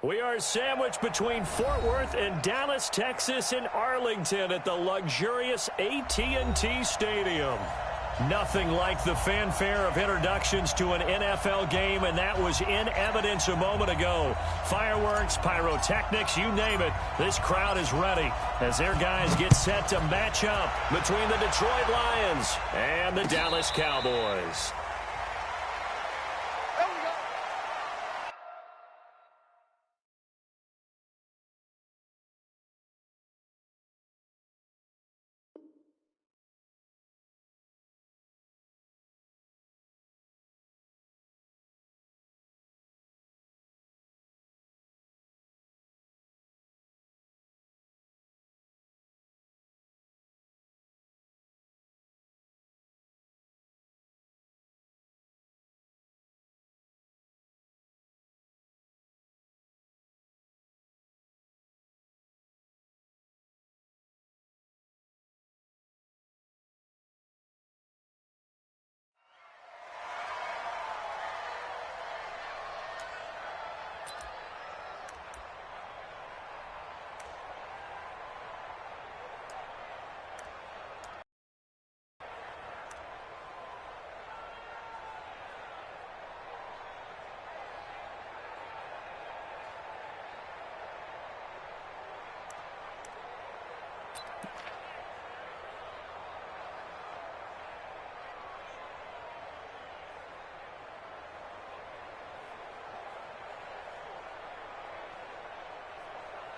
We are sandwiched between Fort Worth and Dallas, Texas, and Arlington at the luxurious AT&T Stadium. Nothing like the fanfare of introductions to an NFL game, and that was in evidence a moment ago. Fireworks, pyrotechnics, you name it. This crowd is ready as their guys get set to match up between the Detroit Lions and the Dallas Cowboys.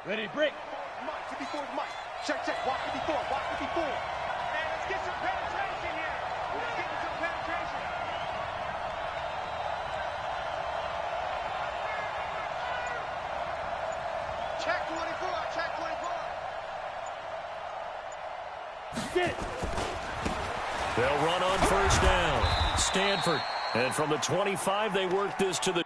Ready, break. Mike, 54 Mike. Check, walk 54, walk 54. Hey, let's get some penetration here. Let's get some penetration. Check 24, check 24. Get it. They'll run on first down. Stanford. And from the 25, they work this to the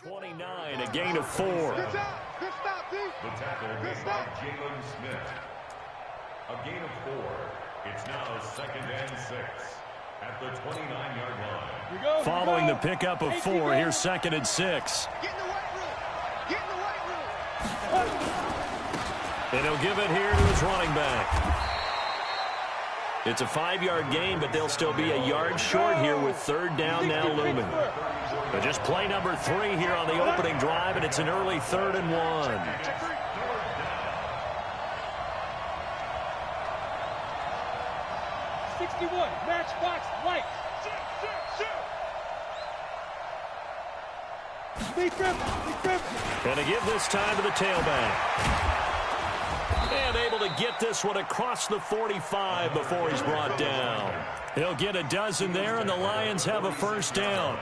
.29, a gain of 4. Good stop, D. The tackle made by Jalen Smith. A gain of 4. It's now 2nd and 6 at the 29-yard line. Following the pickup of 4, here's 2nd and 6. Get in the white room. Get in the white room. And he'll give it here to his running back. It's a 5-yard gain, but they'll still be a yard short here with 3rd down now looming. But just play number 3 here on the opening drive, and it's an early 3rd and 1. Matchbox light. And to give this time to the tailback. And able to get this one across the 45 before he's brought down. He'll get a dozen there, and the Lions have a first down.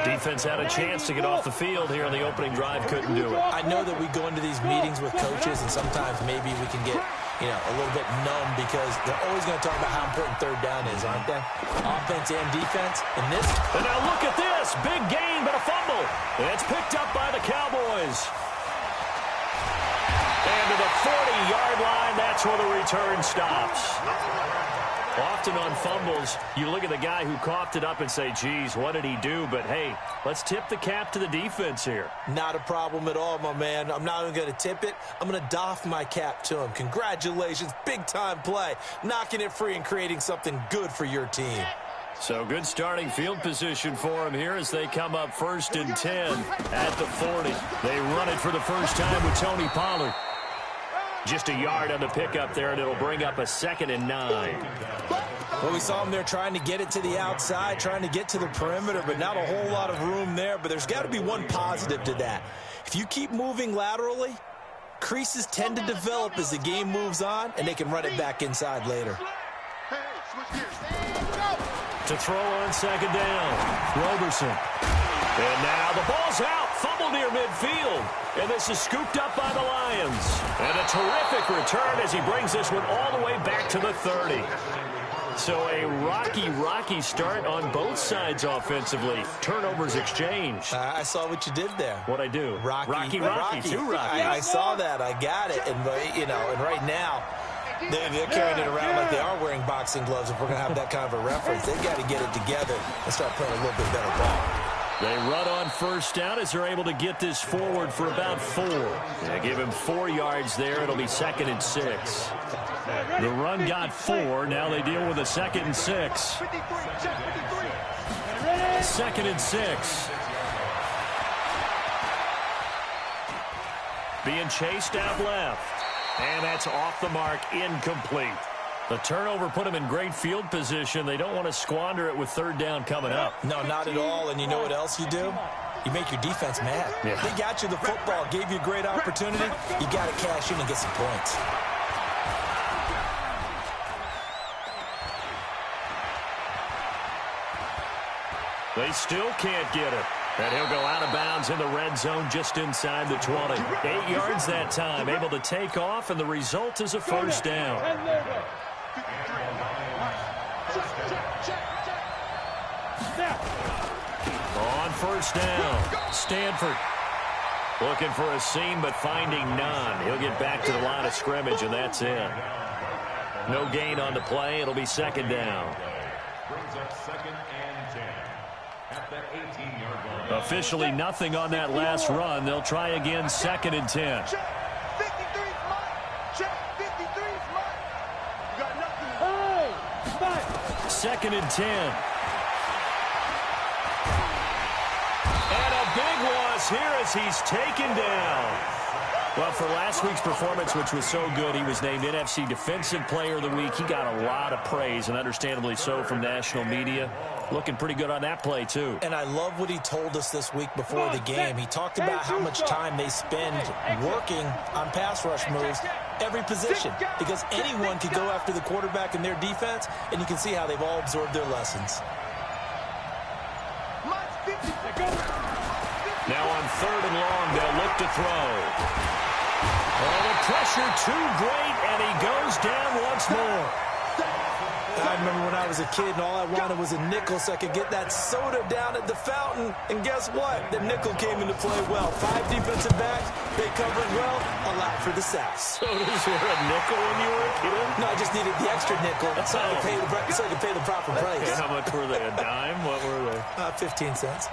Defense had a chance to get off the field here on the opening drive, couldn't do it. I know that we go into these meetings with coaches, and sometimes maybe we can get, a little bit numb because they're always going to talk about how important 3rd down is, aren't they? Offense and defense. And now look at this. Big gain, but a fumble. It's picked up by the Cowboys. And to the 40-yard line, that's where the return stops. Often on fumbles, you look at the guy who coughed it up and say, geez, what did he do? But, hey, let's tip the cap to the defense here. Not a problem at all, my man. I'm not even going to tip it. I'm going to doff my cap to him. Congratulations, big-time play. Knocking it free and creating something good for your team. So good starting field position for him here as they come up 1st and 10 at the 40. They run it for the first time with Tony Pollard. Just a yard on the pickup there, and it'll bring up a 2nd and 9. Well, we saw him there trying to get it to the outside, trying to get to the perimeter, but not a whole lot of room there. But there's got to be one positive to that. If you keep moving laterally, creases tend to develop as the game moves on, and they can run it back inside later. To throw on second down, Roberson. And now the ball's out, fumble near midfield. And this is scooped up by the Lions. And a terrific return as he brings this one all the way back to the 30. So a rocky start on both sides offensively. Turnovers exchanged. I saw what you did there. What'd I do? Rocky. Too rocky. I saw that. I got it. And, and right now, they're carrying it around like they are wearing boxing gloves. If we're going to have that kind of a reference, they've got to get it together and start playing a little bit better ball. They run on first down as they're able to get this forward for about 4. They give him 4 yards there. It'll be 2nd and 6. The run got 4. Now they deal with a 2nd and 6. 2nd and 6. Being chased out left. And that's off the mark, incomplete. The turnover put them in great field position. They don't want to squander it with 3rd down coming up. No, not at all. And you know what else you do? You make your defense mad. Yeah. They got you the football, gave you a great opportunity. You got to cash in and get some points. They still can't get it. And he'll go out of bounds in the red zone just inside the 20. 8 yards that time, able to take off, and the result is a 1st down. On 1st down, Stanford looking for a seam but finding none. He'll get back to the line of scrimmage, and that's it. No gain on the play. It'll be 2nd down. Brings up 2nd and 10 at the 18-yard line. Officially nothing on that last run. They'll try again, 2nd and 10. Check. 53's mine. Check. 53's mine. You got nothing. 2nd and 10. And a big loss here as he's taken down. Well, for last week's performance, which was so good, he was named NFC Defensive Player of the Week. He got a lot of praise, and understandably so, from national media. Looking pretty good on that play, too. And I love what he told us this week before the game. He talked about how much time they spend working on pass rush moves, every position, because anyone could go after the quarterback in their defense, and you can see how they've all absorbed their lessons. Now on 3rd and long, they'll look to throw. Oh, the pressure too great, and he goes down once more. I remember when I was a kid and all I wanted was a nickel so I could get that soda down at the fountain. And guess what? The nickel came into play well. 5 defensive backs, they covered well, a lot for the South. Sodas were a nickel when you were a kid? No, I just needed the extra nickel so I could pay the proper price. Okay, how much were they? A dime? What were they? 15 cents.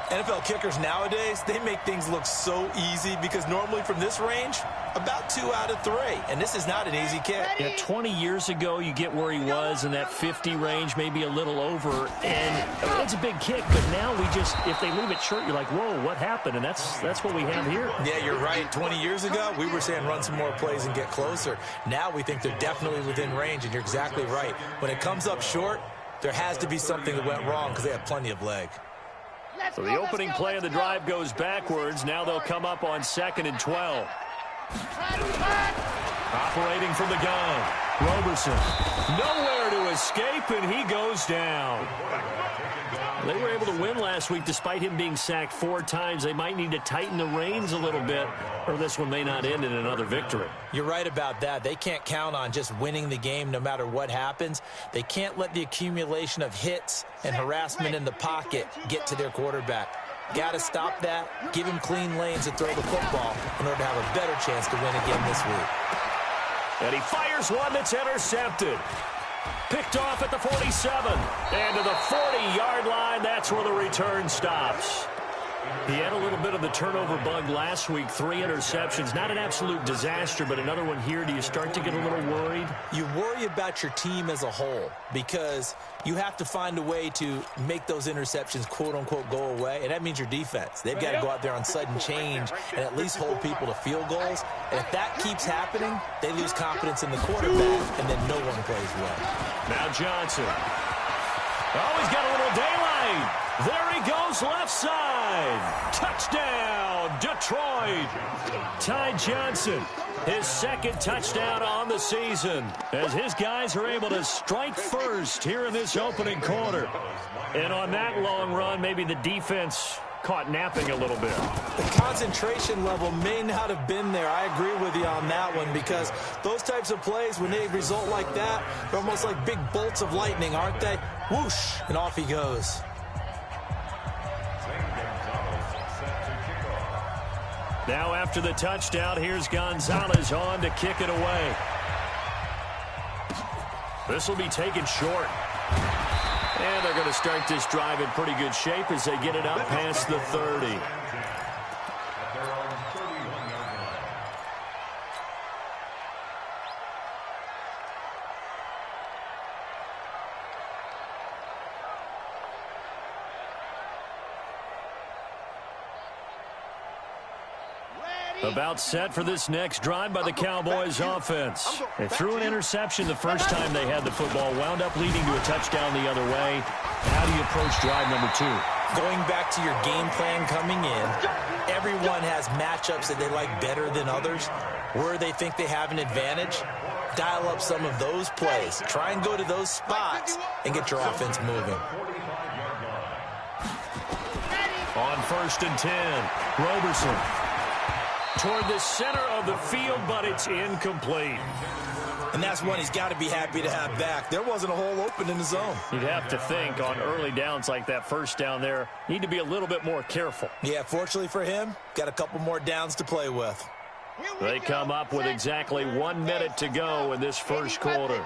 NFL kickers nowadays, they make things look so easy because normally from this range, about 2 out of 3. And this is not an easy kick. Yeah, 20 years ago, you get where he was in that 50 range, maybe a little over. And it's a big kick, but now if they leave it short, you're like, whoa, what happened? And that's what we have here. Yeah, you're right. 20 years ago, we were saying run some more plays and get closer. Now we think they're definitely within range, and you're exactly right. When it comes up short, there has to be something that went wrong because they have plenty of leg. So the opening play of the drive goes backwards. Now they'll come up on 2nd and 12. Operating from the gun, Roberson. Nowhere to escape, and he goes down. They were able to win last week despite him being sacked 4 times. They might need to tighten the reins a little bit, or this one may not end in another victory. You're right about that. They can't count on just winning the game no matter what happens. They can't let the accumulation of hits and harassment in the pocket get to their quarterback. Got to stop that, give him clean lanes to throw the football in order to have a better chance to win again this week. And he fires one that's intercepted. Picked off at the 47. And to the 40-yard line, that's where the return stops. He had a little bit of the turnover bug last week, 3 interceptions. Not an absolute disaster, but another one here. Do you start to get a little worried? You worry about your team as a whole because you have to find a way to make those interceptions, quote-unquote, go away, and that means your defense. They've got to go out there on sudden change and at least hold people to field goals. And if that keeps happening, they lose confidence in the quarterback, and then no one plays well. Now Johnson. Oh, he's got a little daylight. There he goes, left side. Touchdown, Detroit. Ty Johnson, his second touchdown on the season, as his guys are able to strike first here in this opening quarter. And on that long run, maybe the defense caught napping a little bit. The concentration level may not have been there. I agree with you on that one because those types of plays, when they result like that, they're almost like big bolts of lightning, aren't they? Whoosh, and off he goes. Now after the touchdown, here's Gonzalez on to kick it away. This will be taken short. And they're going to start this drive in pretty good shape as they get it out past the 30. About set for this next drive by the Cowboys offense. They threw an interception the first time they had the football, wound up leading to a touchdown the other way. How do you approach drive number 2? Going back to your game plan coming in, everyone has matchups that they like better than others. Where they think they have an advantage, dial up some of those plays. Try and go to those spots and get your offense moving. On 1st and 10, Roberson toward the center of the field, but it's incomplete. And that's one he's got to be happy to have back. There wasn't a hole open in the zone. You'd have to think on early downs like that first down there, need to be a little bit more careful. Yeah, fortunately for him, got a couple more downs to play with. They come up with exactly 1 minute to go in this first quarter.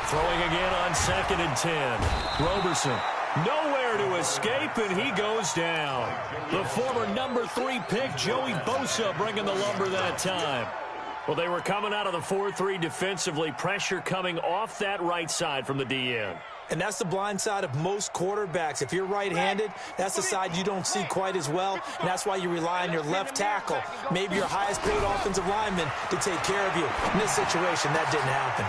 Throwing again on 2nd and 10. Roberson. Nowhere to escape, and he goes down. The former number 3 pick, Joey Bosa, bringing the lumber that time. Well, they were coming out of the 4-3 defensively. Pressure coming off that right side from the DN. And that's the blind side of most quarterbacks. If you're right-handed, that's the side you don't see quite as well, and that's why you rely on your left tackle, maybe your highest-paid offensive lineman, to take care of you. In this situation, that didn't happen.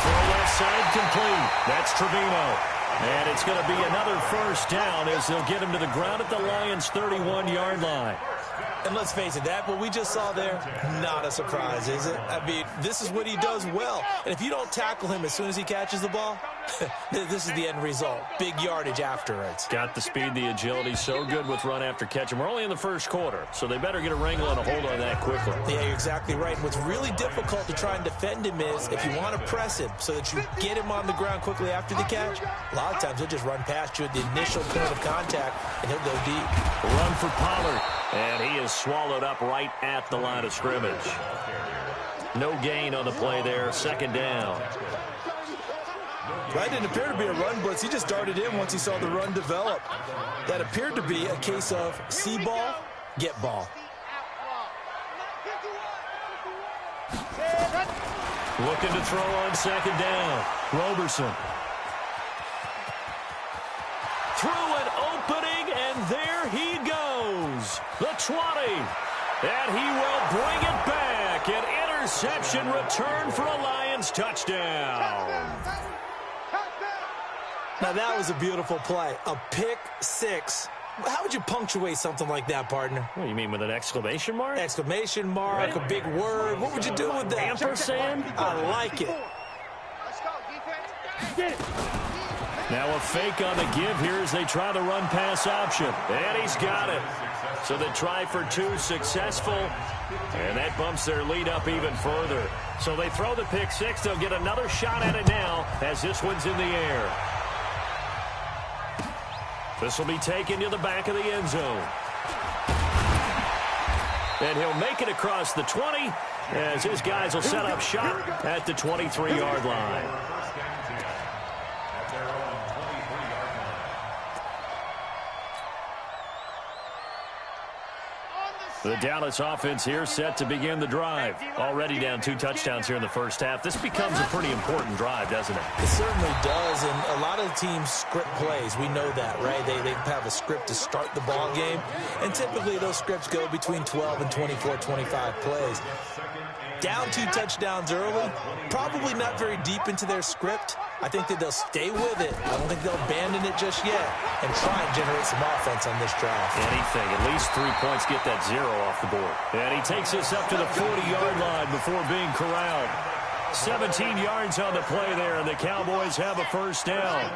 Throw left side complete. That's Trevino. And it's going to be another first down as they'll get him to the ground at the Lions' 31-yard line. And let's face it, that what we just saw there, not a surprise, is it? I mean, this is what he does well. And if you don't tackle him as soon as he catches the ball, this is the end result. Big yardage afterwards. Got the speed, the agility, so good with run after catch. And we're only in the first quarter, so they better get a wrangle and a hold on that quickly. Yeah, you're exactly right. What's really difficult to try and defend him is if you want to press him so that you get him on the ground quickly after the catch, a lot of times he'll just run past you at the initial point of contact, and he'll go deep. Run for Pollard. And he is swallowed up right at the line of scrimmage. No gain on the play there. 2nd down. That didn't appear to be a run blitz. He just darted in once he saw the run develop. That appeared to be a case of see ball, get ball. Looking to throw on 2nd down. Roberson. Through an opening, and there he goes. The 20. And he will bring it back. An interception return for a Lions touchdown. Now that was a beautiful play. A pick 6. How would you punctuate something like that, partner? What do you mean, with an exclamation mark? Exclamation mark, a big word. What would you do with that? Ampersand? I like it. Let's go, defense. Now a fake on the give here as they try the run-pass option. And he's got it. So the try for 2 successful. And that bumps their lead up even further. So they throw the pick 6. They'll get another shot at it now as this one's in the air. This will be taken to the back of the end zone. And he'll make it across the 20 as his guys will set up shop at the 23-yard line. The Dallas offense here set to begin the drive. Already down 2 touchdowns here in the first half. This becomes a pretty important drive, doesn't it? It certainly does, and a lot of the teams script plays. We know that, right? They have a script to start the ball game, and typically those scripts go between 12 and 24, 25 plays. Down 2 touchdowns early, probably not very deep into their script. I think that they'll stay with it. I don't think they'll abandon it just yet and try and generate some offense on this drive. Anything, at least 3 points, get that 0 off the board. And he takes us up to the 40-yard line before being corralled. 17 yards on the play there, and the Cowboys have a first down.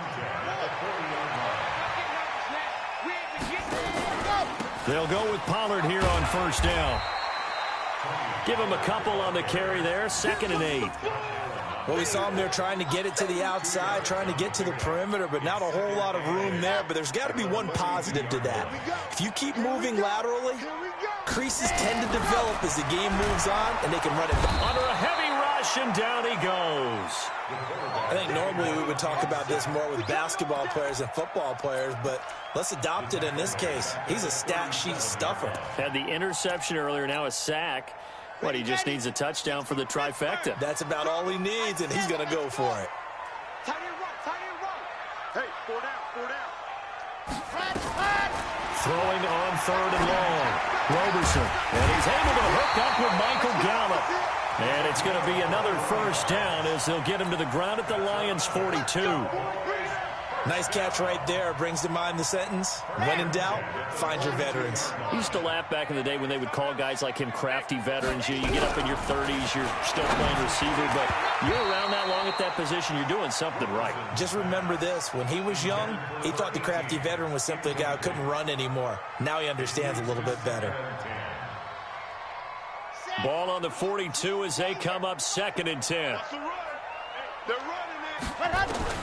They'll go with Pollard here on first down. Give him a couple on the carry there, 2nd and 8. Well, we saw him there trying to get it to the outside, trying to get to the perimeter, but not a whole lot of room there. But there's got to be one positive to that. If you keep moving laterally, creases tend to develop as the game moves on, and they can run it under a heavy rush, and down he goes. I think normally we would talk about this more with basketball players and football players, but let's adopt it in this case. He's a stat sheet stuffer. Had the interception earlier, now a sack. But he just needs a touchdown for the trifecta. That's about all he needs, and he's going to go for it. Hey, 4 down. Throwing on 3rd and long. Roberson. And he's able to hook up with Michael Gallup. And it's going to be another first down as they'll get him to the ground at the Lions' 42. Nice catch right there. Brings to mind the sentence, when in doubt, find your veterans. I used to laugh back in the day when they would call guys like him crafty veterans. You get up in your 30s, you're still playing receiver, but you're around that long at that position, you're doing something right. Just remember this. When he was young, he thought the crafty veteran was simply a guy who couldn't run anymore. Now he understands a little bit better. Ball on the 42 as they come up 2nd and 10. They're running it.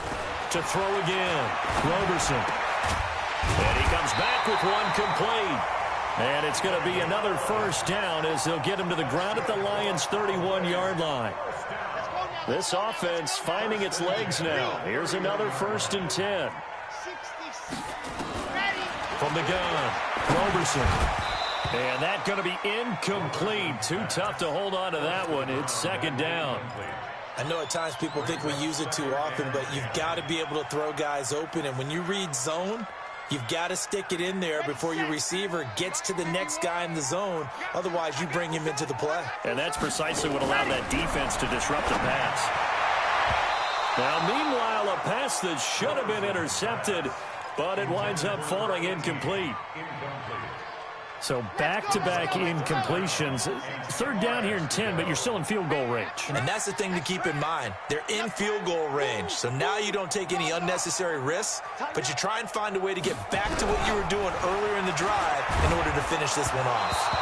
To throw again, Roberson. And he comes back with one complete. And it's going to be another first down as they'll get him to the ground at the Lions' 31-yard line. This offense finding its legs now. Here's another 1st and 10. From the gun, Roberson. And that's going to be incomplete. Too tough to hold on to that one. It's 2nd down. I know at times people think we use it too often, but you've got to be able to throw guys open. And when you read zone, you've got to stick it in there before your receiver gets to the next guy in the zone. Otherwise, you bring him into the play. And that's precisely what allowed that defense to disrupt the pass. Now, meanwhile, a pass that should have been intercepted, but it winds up falling incomplete. So back-to-back incompletions. 3rd down here and 10, but you're still in field goal range. And that's the thing to keep in mind. They're in field goal range. So now you don't take any unnecessary risks, but you try and find a way to get back to what you were doing earlier in the drive in order to finish this one off.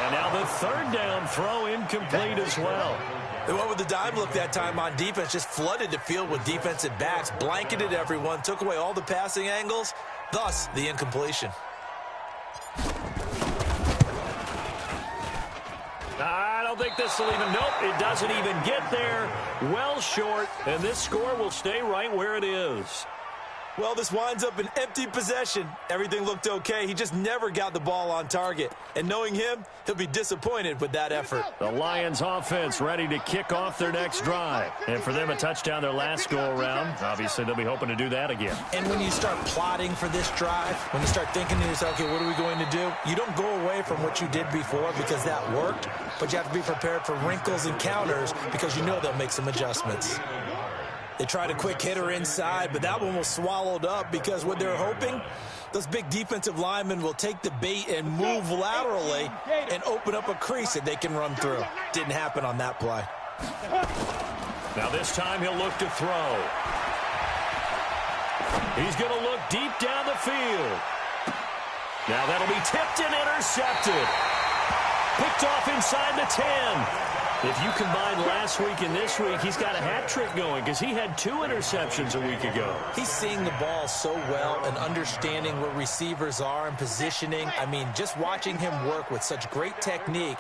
And now the 3rd down throw incomplete as well. They went with the dime look that time on defense, just flooded the field with defensive backs, blanketed everyone, took away all the passing angles, thus the incompletion. I don't think this will even, nope, it doesn't even get there. Well short, and this score will stay right where it is. Well, this winds up an empty possession. Everything looked okay. He just never got the ball on target. And knowing him, he'll be disappointed with that effort. The Lions offense ready to kick off their next drive. And for them, a touchdown their last go-around. Obviously, they'll be hoping to do that again. And when you start plotting for this drive, when you start thinking to yourself, okay, what are we going to do? You don't go away from what you did before because that worked, but you have to be prepared for wrinkles and counters because you know they'll make some adjustments. They tried a quick hitter inside, but that one was swallowed up because what they're hoping, those big defensive linemen will take the bait and move laterally and open up a crease that they can run through. Didn't happen on that play. Now this time he'll look to throw. He's going to look deep down the field. Now that'll be tipped and intercepted. Picked off inside the 10. If you combine last week and this week, he's got a hat trick going because he had 2 interceptions a week ago. He's seeing the ball so well and understanding where receivers are and positioning. I mean, just watching him work with such great technique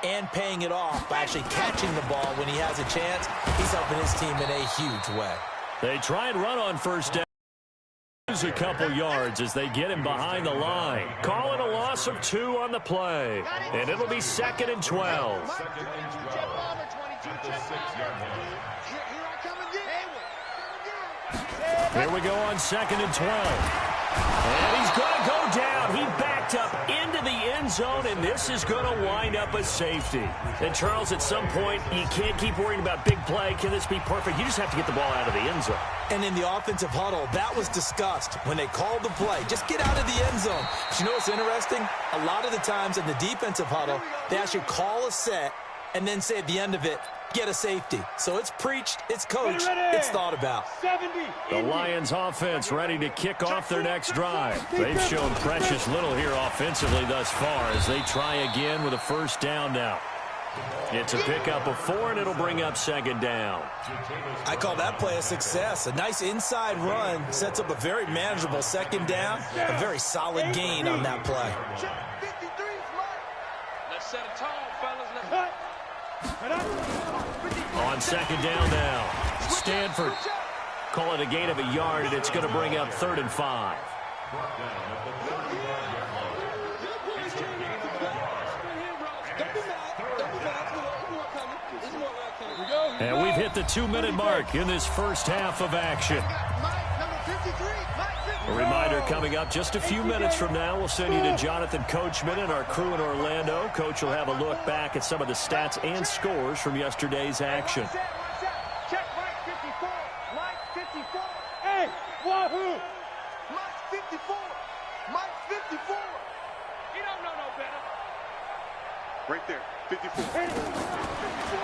and paying it off by actually catching the ball when he has a chance, he's helping his team in a huge way. They try and run on first down. A couple yards as they get him behind the line. Call it a loss of 2 on the play. And it'll be 2nd and 12. Here we go on 2nd and 12. And he's going to go down. He backed up into the end zone, and this is going to wind up a safety. And, Charles, at some point, you can't keep worrying about big play. Can this be perfect? You just have to get the ball out of the end zone. And in the offensive huddle, that was discussed when they called the play. Just get out of the end zone. But you know what's interesting? A lot of the times in the defensive huddle, they actually call a set and then say at the end of it, get a safety. So it's preached, it's coached, it's thought about. The Lions offense ready to kick off their next drive. They've shown precious little here offensively thus far as they try again with a first down now. It's a pickup of 4, and it'll bring up 2nd down. I call that play a success. A nice inside run sets up a very manageable 2nd down. A very solid gain on that play. Let's set a tone, fellas. On 2nd down now, Stanford. Call it a gain of a yard, and it's going to bring up 3rd and 5. And we've hit the 2-minute mark in this first half of action. A reminder coming up just a few minutes from now. We'll send you to Jonathan Coachman and our crew in Orlando. Coach will have a look back at some of the stats and scores from yesterday's action. Check Mike 54. Mike 54. Hey, wahoo! Mike 54. Mike 54. You don't know no better. Right there, 54.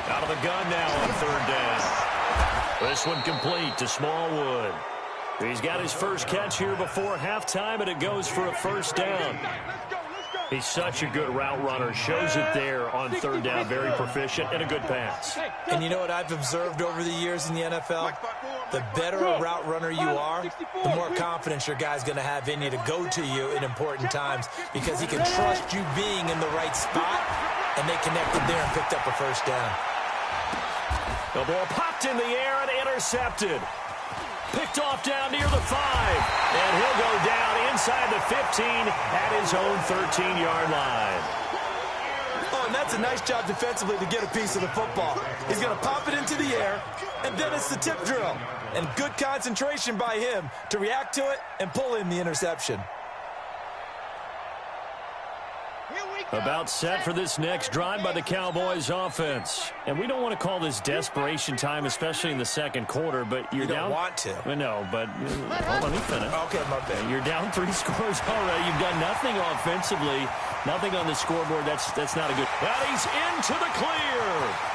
Out of the gun now on 3rd down. This one complete to Smallwood. He's got his first catch here before halftime, and it goes for a first down. He's such a good route runner. Shows it there on 3rd down. Very proficient and a good pass. And you know what I've observed over the years in the NFL? The better a route runner you are, the more confidence your guy's going to have in you to go to you in important times because he can trust you being in the right spot, and they connected there and picked up a first down. The ball popped in the air and intercepted. Picked off down near the 5. And he'll go down inside the 15 at his own 13-yard line. Oh, and that's a nice job defensively to get a piece of the football. He's going to pop it into the air, and then it's the tip drill. And good concentration by him to react to it and pull in the interception. About set for this next drive by the Cowboys offense. And we don't want to call this desperation time, especially in the second quarter, but you're down. You don't want to. No, but let me finish. Okay, my bad. You're down 3 scores already. You've done nothing offensively, nothing on the scoreboard. That's not a good. But he's into the clear.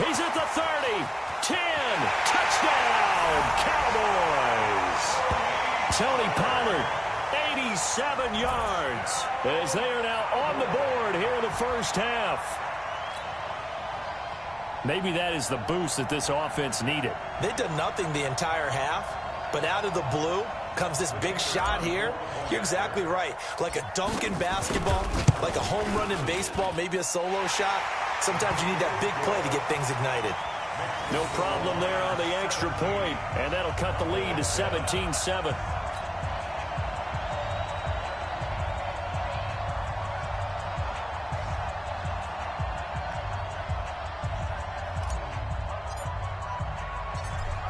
He's at the 30, 10, touchdown, Cowboys. Tony Pollard, 87 yards, as they are now on the board here in the first half. Maybe that is the boost that this offense needed. They've done nothing the entire half, but out of the blue comes this big shot here. You're exactly right. Like a dunk in basketball, like a home run in baseball, maybe a solo shot. Sometimes you need that big play to get things ignited. No problem there on the extra point, and that'll cut the lead to 17-7.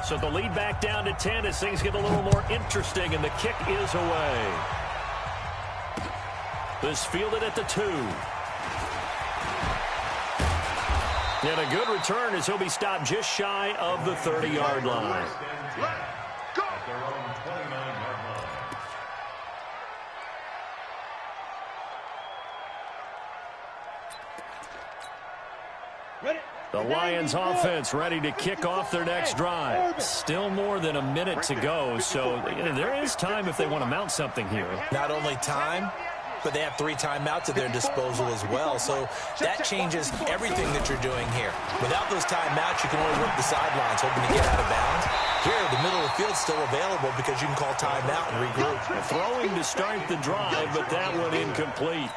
So the lead back down to 10 as things get a little more interesting, and the kick is away. This fielded at the 2. And a good return as he'll be stopped just shy of the 30-yard line. The Lions offense ready to kick off their next drive. Still more than a minute to go, so there is time if they want to mount something here. Not only time, but they have 3 timeouts at their disposal as well, so that changes everything that you're doing here. Without those timeouts, you can only work the sidelines, hoping to get out of bounds. Here, the middle of the field's still available because you can call timeout and regroup. Throwing to start the drive, but that one incomplete.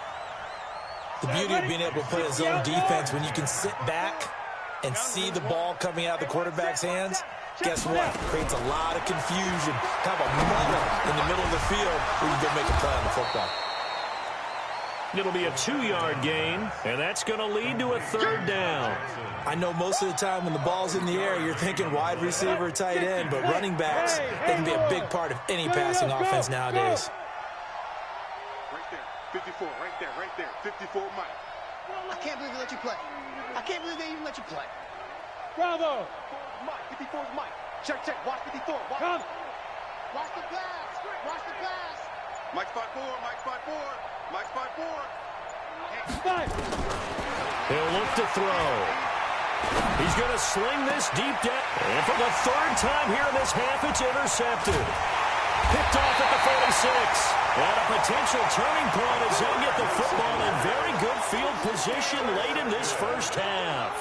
The beauty of being able to play a zone defense when you can sit back and see the ball coming out of the quarterback's hands, guess what? Creates a lot of confusion. Have a muddle in the middle of the field where you can make a play on the football. It'll be a 2-yard gain, and that's going to lead to a 3rd down. I know most of the time when the ball's in the air, you're thinking wide receiver, tight end, but running backs, they can be a big part of any passing offense nowadays. Right there, 54, right there, 54 Mike. I can't believe they let you play. I can't believe they even let you play. Bravo! Mike, 54 is Mike. Check, watch 54. Come! Watch the pass! Watch the pass! Mike spot 4, Mike spot 4. Mike spot 4. He'll look to throw. He's going to sling this deep down. And for the 3rd time here in this half, it's intercepted. Picked off at the 46. And a potential turning point as they get the football in very good field position late in this first half.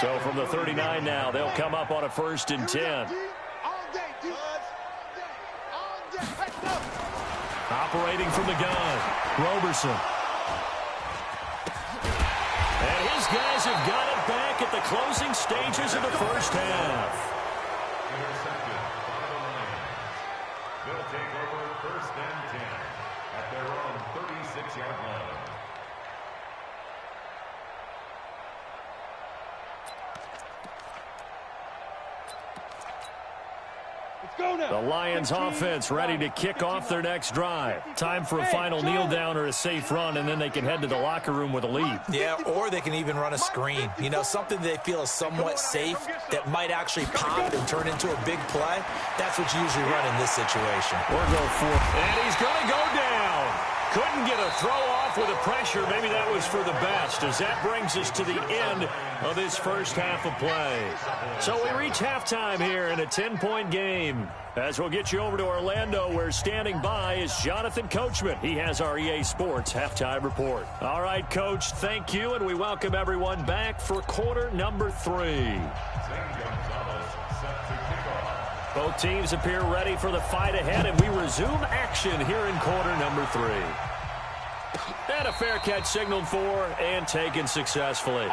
So from the 39 now, they'll come up on a 1st and 10. Operating from the gun, Roberson. And his guys have got it back at the closing stages of the first half. Intercepted by the Lions. They'll take over 1st and 10 at their own 36-yard line. The Lions offense ready to kick off their next drive. Time for a final kneel down or a safe run, and then they can head to the locker room with a lead. Yeah, or they can even run a screen. You know, something they feel is somewhat safe that might actually pop and turn into a big play. That's what you usually run in this situation. Or go for it. And he's going to go down. Couldn't get a throw off with the pressure. Maybe that was for the best, as that brings us to the end of this first half of play. So we reach halftime here in a 10-point game. As we'll get you over to Orlando, where standing by is Jonathan Coachman. He has our EA Sports halftime report. All right, Coach, thank you, and we welcome everyone back for quarter number 3. Both teams appear ready for the fight ahead, and we resume action here in quarter number 3. And a fair catch signaled for and taken successfully.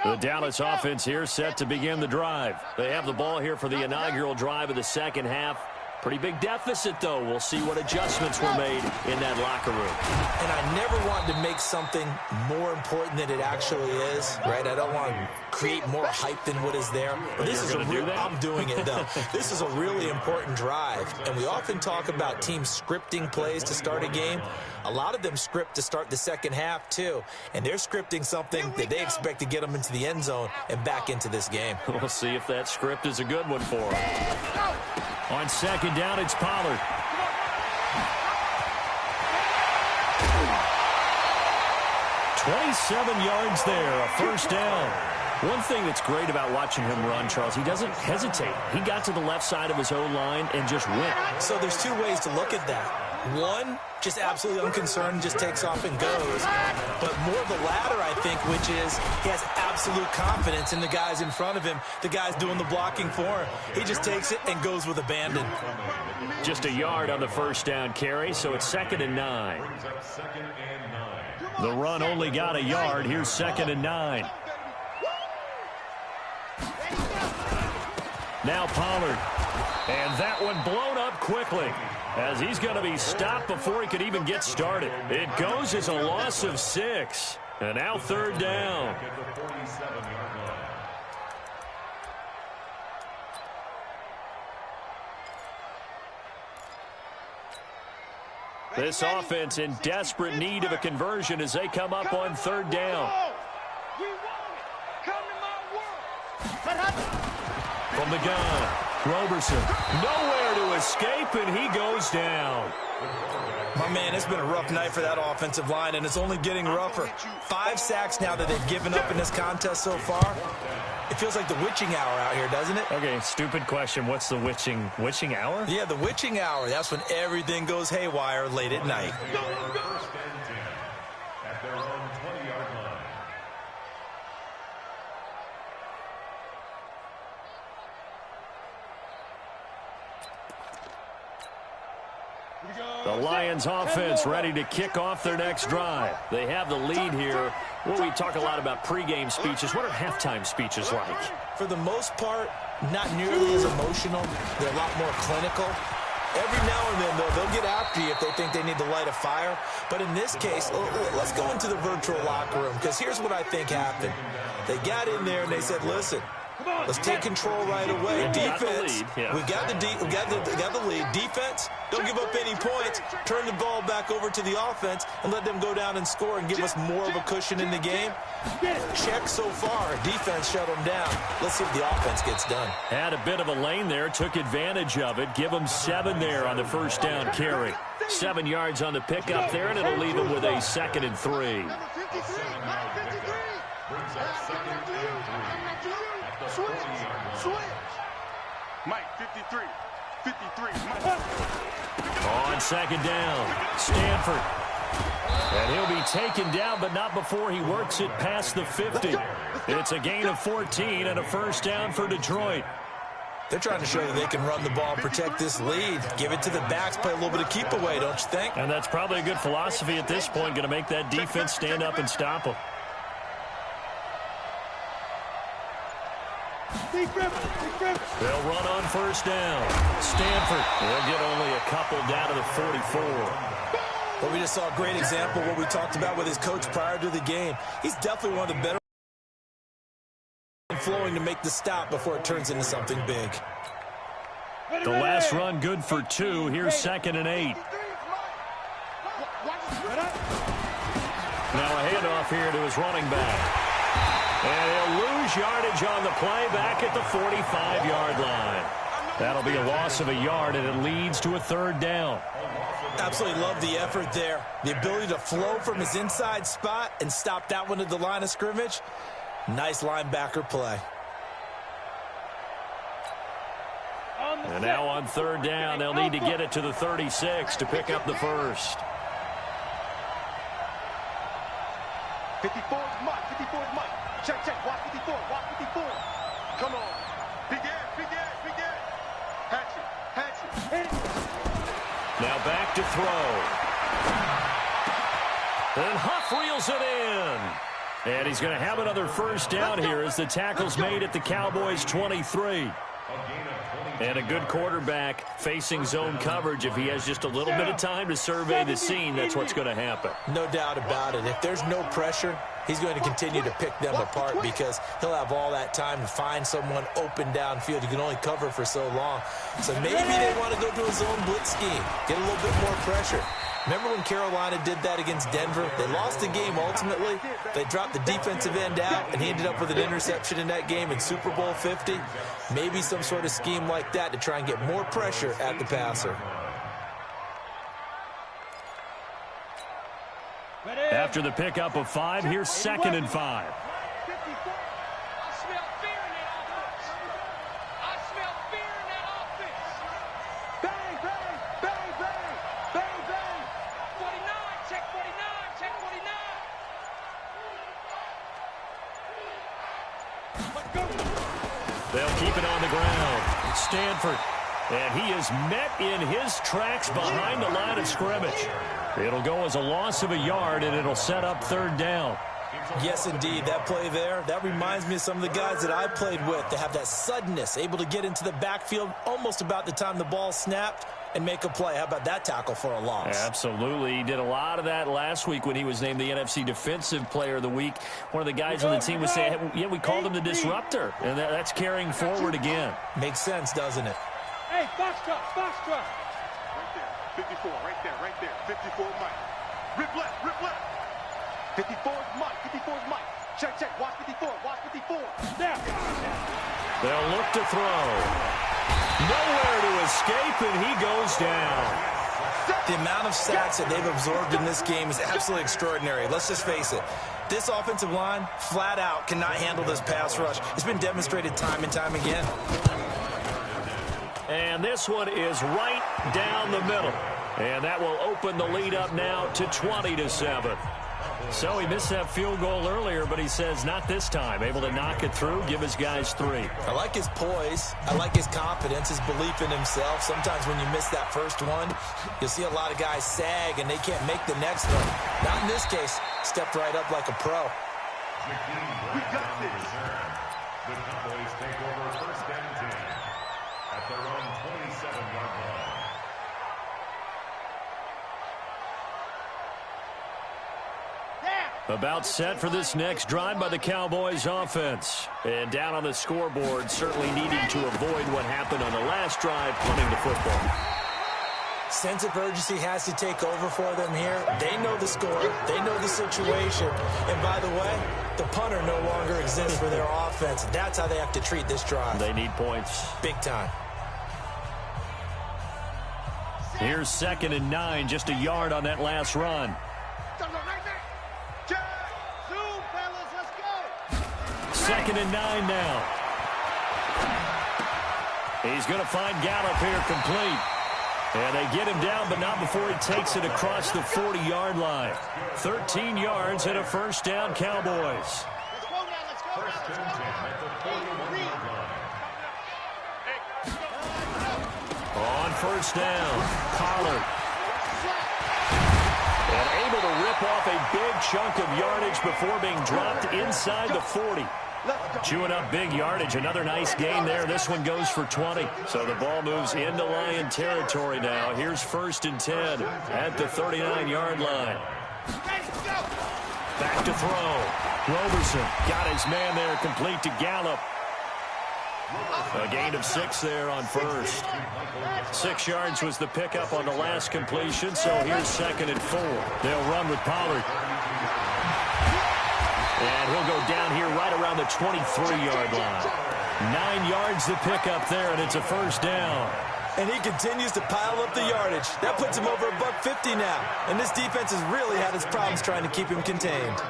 The Dallas offense here set to begin the drive. They have the ball here for the inaugural drive of the second half. Pretty big deficit, though. We'll see what adjustments were made in that locker room. And I never wanted to make something more important than it actually is, right? I don't want to create more hype than what is there. But this is a real, I'm doing it, though. This is a really important drive. And we often talk about teams scripting plays to start a game. A lot of them script to start the second half, too. And they're scripting something that they expect to get them into the end zone and back into this game. We'll see if that script is a good one for them. On second down, it's Pollard. "27 yards there, a first down. One thing that's great about watching him run, Charles, he doesn't hesitate. He got to the left side of his O-line and just went. So there's two ways to look at that. One, just absolutely unconcerned, just takes off and goes. But more the latter, I think, which is he has absolute confidence in the guys in front of him, the guys doing the blocking for him. He just takes it and goes with abandon. Just a yard on the first down carry, so it's 2nd and 9. The run only got a yard. Here's 2nd and 9. Now Pollard. And that one blown up quickly, as he's going to be stopped before he could even get started. It goes as a loss of 6. And now 3rd down. This offense in desperate need of a conversion as they come up on 3rd down. From the gun, Roberson, nowhere to escape, and he goes down. My man, it's been a rough night for that offensive line, and it's only getting rougher. 5 sacks now that they've given up in this contest so far. It feels like the witching hour out here, doesn't it? Okay, stupid question. What's the witching hour? Yeah, the witching hour. That's when everything goes haywire late at night. At their own 20-yard line. The Lions offense ready to kick off their next drive. They have the lead here. Well, we talk a lot about pregame speeches. What are halftime speeches like? For the most part, not nearly as emotional. They're a lot more clinical. Every now and then, though, they'll get after you if they think they need to light a fire. But in this case, let's go into the virtual locker room, because here's what I think happened. They got in there and they said, listen, let's take control right away. Defense, we got the lead. Defense, don't give up any points. Turn the ball back over to the offense and let them go down and score and give us more of a cushion in the game. Check so far. Defense shut them down. Let's see if the offense gets done. Had a bit of a lane there, took advantage of it. Give them 7 there on the first down carry. 7 yards on the pickup there, and it'll leave them with a 2nd and 3. Mike, 53. 53. On 2nd down, Stanford. And he'll be taken down, but not before he works it past the 50. It's a gain of 14 and a first down for Detroit. They're trying to show that they can run the ball, protect this lead, give it to the backs, play a little bit of keep away, don't you think? And that's probably a good philosophy at this point, going to make that defense stand up and stop them. They'll run on first down. Stanford will get only a couple down to the 44. But we just saw a great example of what we talked about with his coach prior to the game. He's definitely one of the better flowing to make the stop before it turns into something big. The last run good for 2. Here's 2nd and 8. Now a handoff here to his running back. And he'll lose yardage on the play back at the 45-yard line. That'll be a loss of a yard, and it leads to a 3rd down. Absolutely love the effort there. The ability to flow from his inside spot and stop that one at the line of scrimmage. Nice linebacker play. And now on 3rd down, they'll need to get it to the 36 to pick up the first. 54 is Mike. 54 is Mike. Check, check. Watch 54. Watch 54. Come on. Big air, big air, big air. Hatchet. Now back to throw. And Huff reels it in. And he's going to have another first down here as the tackle's made at the Cowboys' 23. And a good quarterback facing zone coverage. If he has just a little bit of time to survey the scene, that's what's going to happen. No doubt about it. If there's no pressure, he's going to continue to pick them apart because he'll have all that time to find someone open downfield. You can only cover for so long. So maybe they want to go to a zone blitz scheme, get a little bit more pressure. Remember when Carolina did that against Denver? They lost the game ultimately. They dropped the defensive end out, and he ended up with an interception in that game in Super Bowl 50. Maybe some sort of scheme like that to try and get more pressure at the passer. After the pickup of 5, here's 2nd and 5. They'll keep it on the ground. Stanford. And he is met in his tracks behind the line of scrimmage. It'll go as a loss of a yard, and it'll set up 3rd down. Yes, indeed. That play there, that reminds me of some of the guys that I played with. They have that suddenness, able to get into the backfield almost about the time the ball snapped and make a play. How about that tackle for a loss? Absolutely. He did a lot of that last week when he was named the NFC Defensive Player of the Week. One of the guys on the team would say, hey, yeah, we called him the disruptor, and that's carrying forward again. Makes sense, doesn't it? Hey, box truck. Right there. 54, right there. 54 Mike. Rip left. 54 is Mike. 54 is Mike. Check. Watch 54. There. They'll look to throw. Nowhere to escape, and he goes down. The amount of sacks that they've absorbed in this game is absolutely extraordinary. Let's just face it. This offensive line, flat out, cannot handle this pass rush. It's been demonstrated time and time again. And this one is right down the middle. And that will open the lead up now to 20-7. So he missed that field goal earlier, but he says not this time. Able to knock it through, give his guys 3. I like his poise. I like his confidence, his belief in himself. Sometimes when you miss that first one, you'll see a lot of guys sag and they can't make the next one. Not in this case. Stepped right up like a pro. We got this. The Cowboys take over first and 10 at their own 27-yard line. About set for this next drive by the Cowboys offense. And down on the scoreboard, certainly needing to avoid what happened on the last drive, punting the football. Sense of urgency has to take over for them here. They know the score. They know the situation. And by the way, the punter no longer exists for their offense. That's how they have to treat this drive. They need points. Big time. Here's 2nd and 9, just a yard on that last run. Second and 9 now. He's going to find Gallup here complete. And they get him down, but not before he takes it across the 40-yard line. 13 yards and a first down, Cowboys. On first down, Pollard. And able to rip off a big chunk of yardage before being dropped inside the 40. Chewing up big yardage. Another nice gain there. This one goes for 20. So the ball moves into Lion territory now. Here's 1st and 10 at the 39-yard line. Back to throw. Roberson got his man there, complete to Gallup. A gain of 6 there on first. 6 yards was the pickup on the last completion, so here's 2nd and 4. They'll run with Pollard. And he'll go down here right around the 23-yard line. 9 yards the pickup there, and it's a first down. And he continues to pile up the yardage. That puts him over $150 now. And this defense has really had its problems trying to keep him contained.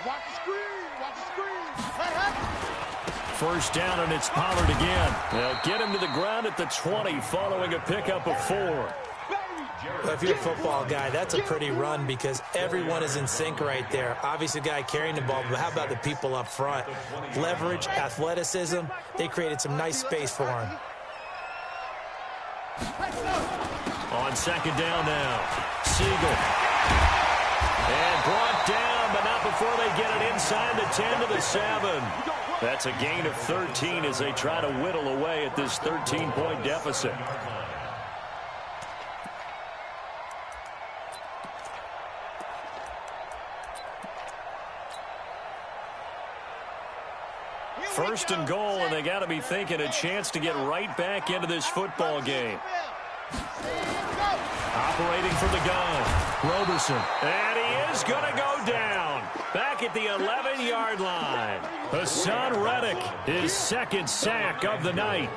Watch the screen. Watch the screen. First down, and it's Pollard again. They'll get him to the ground at the 20 following a pickup of 4. If you're a football guy, that's a pretty run because everyone is in sync right there. Obviously, the guy carrying the ball, but how about the people up front? Leverage, athleticism, they created some nice space for him. On 2nd down now, Siegel. And brought down, but not before they get it inside the 10 to the 7. That's a gain of 13 as they try to whittle away at this 13-point deficit. First and goal, and they got to be thinking a chance to get right back into this football game. Operating from the gun, Roberson. And he is going to go down. Back at the 11-yard line. Hassan Reddick, his 2nd sack of the night.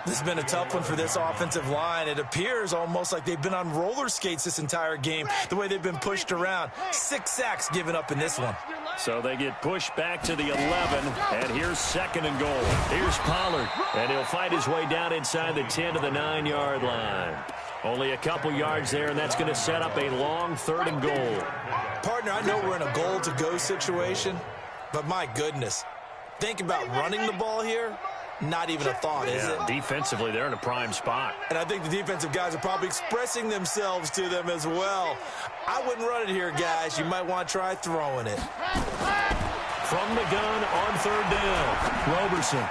This has been a tough one for this offensive line. It appears almost like they've been on roller skates this entire game, the way they've been pushed around. 6 sacks given up in this one. So they get pushed back to the 11, and here's 2nd and goal. Here's Pollard, and he'll fight his way down inside the 10 to the 9-yard line. Only a couple yards there, and that's going to set up a long 3rd and goal. Partner, I know we're in a goal-to-go situation, but my goodness, think about running the ball here. Not even a thought, is it? Defensively, they're in a prime spot. And I think the defensive guys are probably expressing themselves to them as well. I wouldn't run it here, guys. You might want to try throwing it. From the gun on 3rd down, Roberson.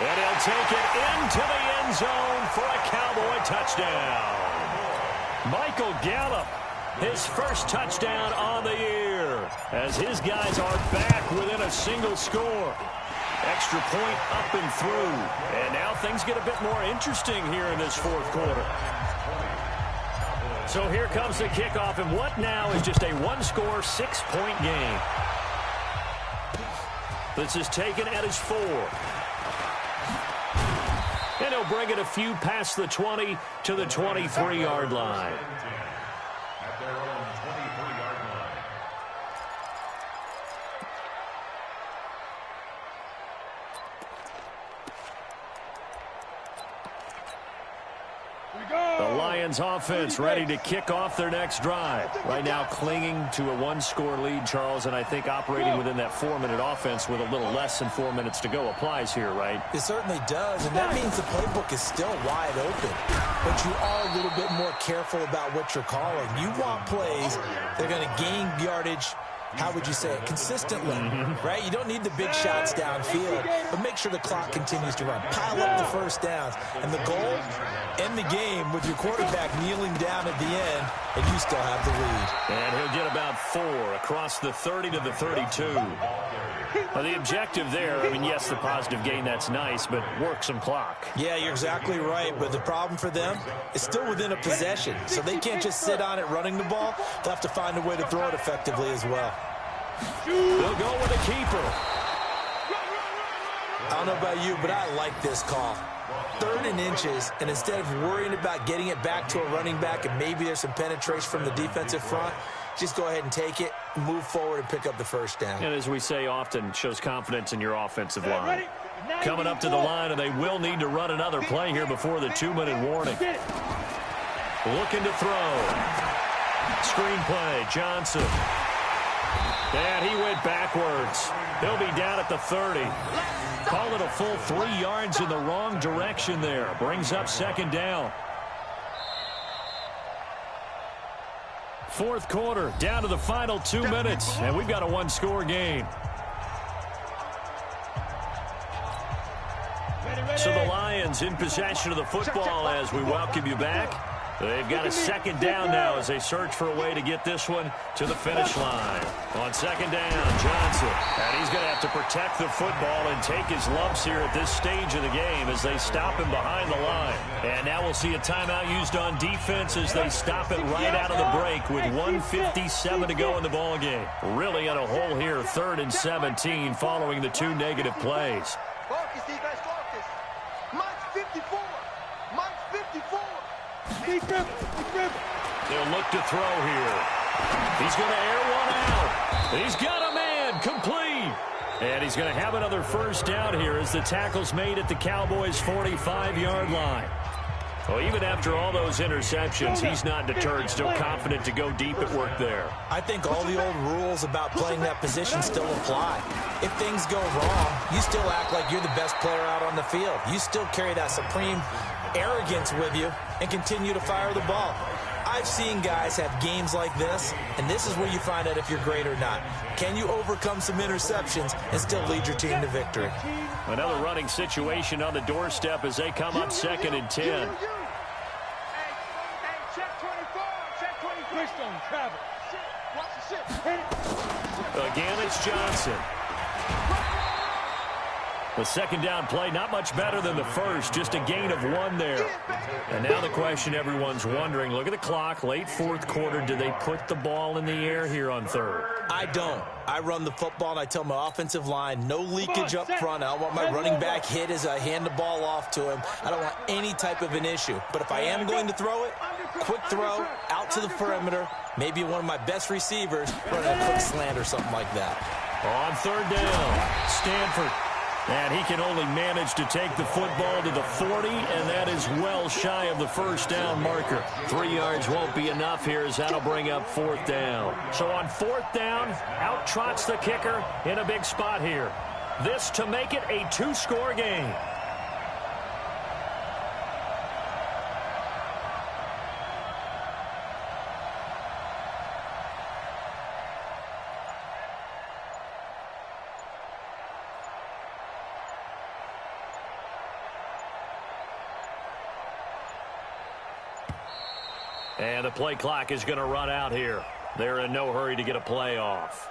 And he'll take it into the end zone for a Cowboy touchdown. Michael Gallup, his first touchdown on the year, as his guys are back within a single score. Extra point up and through. And now things get a bit more interesting here in this 4th quarter. So here comes the kickoff, and what now is just a 1-score, 6-point game. This is taken at his 4. And he'll bring it a few past the 20 to the 23-yard line. At their own 23-yard line. The Lions offense ready to kick off their next drive. Right now clinging to a one-score lead, Charles, and I think operating within that 4-minute offense with a little less than 4 minutes to go applies here, right? It certainly does, and that means the playbook is still wide open. But you are a little bit more careful about what you're calling. You want plays that are going to gain yardage, how would you say it, consistently, right? You don't need the big shots downfield, but make sure the clock continues to run. Pile up the first downs. And the goal, end the game with your quarterback kneeling down at the end, and you still have the lead. And he'll get about 4 across the 30 to the 32. Now, the objective there, I mean, yes, the positive gain, that's nice, but work some clock. Yeah, you're exactly right, but the problem for them is still within a possession, so they can't just sit on it running the ball. They'll have to find a way to throw it effectively as well. They'll go with a keeper. I don't know about you, but I like this call. 3rd and inches, and instead of worrying about getting it back to a running back and maybe there's some penetration from the defensive front, just go ahead and take it, move forward, and pick up the first down. And as we say often, shows confidence in your offensive line. Coming up to the line, and they will need to run another play here before the 2-minute warning. Looking to throw. Screenplay, Johnson. And he went backwards. He'll be down at the 30. Call it a full 3 yards in the wrong direction there. Brings up 2nd down. 4th quarter, down to the final 2 minutes, and we've got a 1-score game. So the Lions in possession of the football as we welcome you back. They've got a 2nd down now as they search for a way to get this one to the finish line. On 2nd down, Johnson. And he's going to have to protect the football and take his lumps here at this stage of the game as they stop him behind the line. And now we'll see a timeout used on defense as they stop it right out of the break with 1:57 to go in the ballgame. Really in a hole here, 3rd and 17 following the 2 negative plays. Focus, defense, focus. Mike's 54. Mike's 54. They'll look to throw here. He's going to air one out. He's got a man complete. And he's going to have another first down here as the tackle's made at the Cowboys' 45-yard line. Well, even after all those interceptions, he's not deterred, still confident to go deep at work there. I think all the old rules about playing that position still apply. If things go wrong, you still act like you're the best player out on the field. You still carry that supreme arrogance with you and continue to fire the ball. I've seen guys have games like this, and this is where you find out if you're great or not. Can you overcome some interceptions and still lead your team to victory? Another running situation on the doorstep as they come up 2nd and 10. Again, it's Johnson. The 2nd down play, not much better than the first, just a gain of 1 there. And now the question everyone's wondering, look at the clock, late 4th quarter, do they put the ball in the air here on 3rd? I don't. I run the football, and I tell my offensive line, no leakage up front. I don't want my running back hit as I hand the ball off to him. I don't want any type of an issue. But if I am going to throw it, quick throw, out to the perimeter, maybe one of my best receivers running a quick slant or something like that. On 3rd down, Stanford. And he can only manage to take the football to the 40, and that is well shy of the first down marker. 3 yards won't be enough here as that'll bring up 4th down. So on 4th down, out trots the kicker in a big spot here. This to make it a 2-score game. And the play clock is going to run out here. They're in no hurry to get a play off.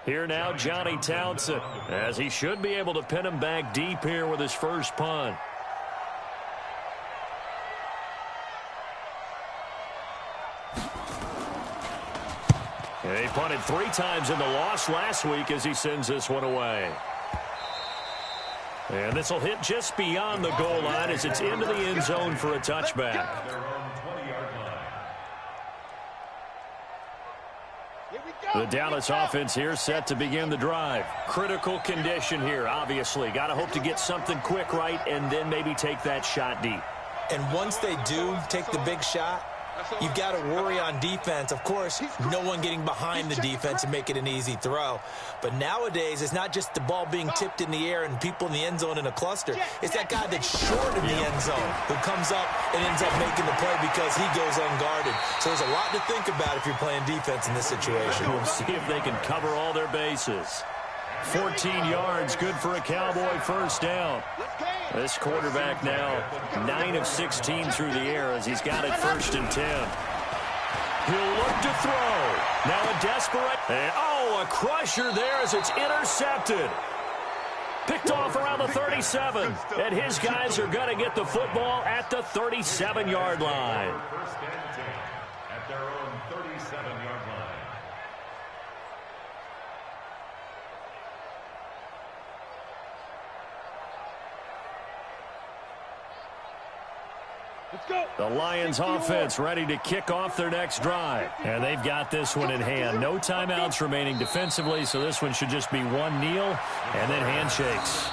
Here now, Johnny Townsend, as he should be able to pin him back deep here with his first punt. And he punted 3 times in the loss last week as he sends this one away. And this will hit just beyond the goal line as it's into the end zone for a touchback. The Dallas offense here set to begin the drive. Critical condition here, obviously. Got to hope to get something quick right and then maybe take that shot deep. And once they do take the big shot, you've got to worry on defense. Of course, no one getting behind the defense and make it an easy throw. But nowadays, it's not just the ball being tipped in the air and people in the end zone in a cluster. It's that guy that's short in the end zone who comes up and ends up making the play because he goes unguarded. So there's a lot to think about if you're playing defense in this situation. We'll see if they can cover all their bases. 14 yards, good for a Cowboy first down. This quarterback now 9 of 16 through the air as he's got it 1st and 10. He'll look to throw. Now a desperate. And a crusher there as it's intercepted. Picked off around the 37. And his guys are going to get the football at the 37-yard line. First and 10 at their own 37-yard line. The Lions offense ready to kick off their next drive. And they've got this one in hand. No timeouts remaining defensively, so this one should just be one kneel and then handshakes.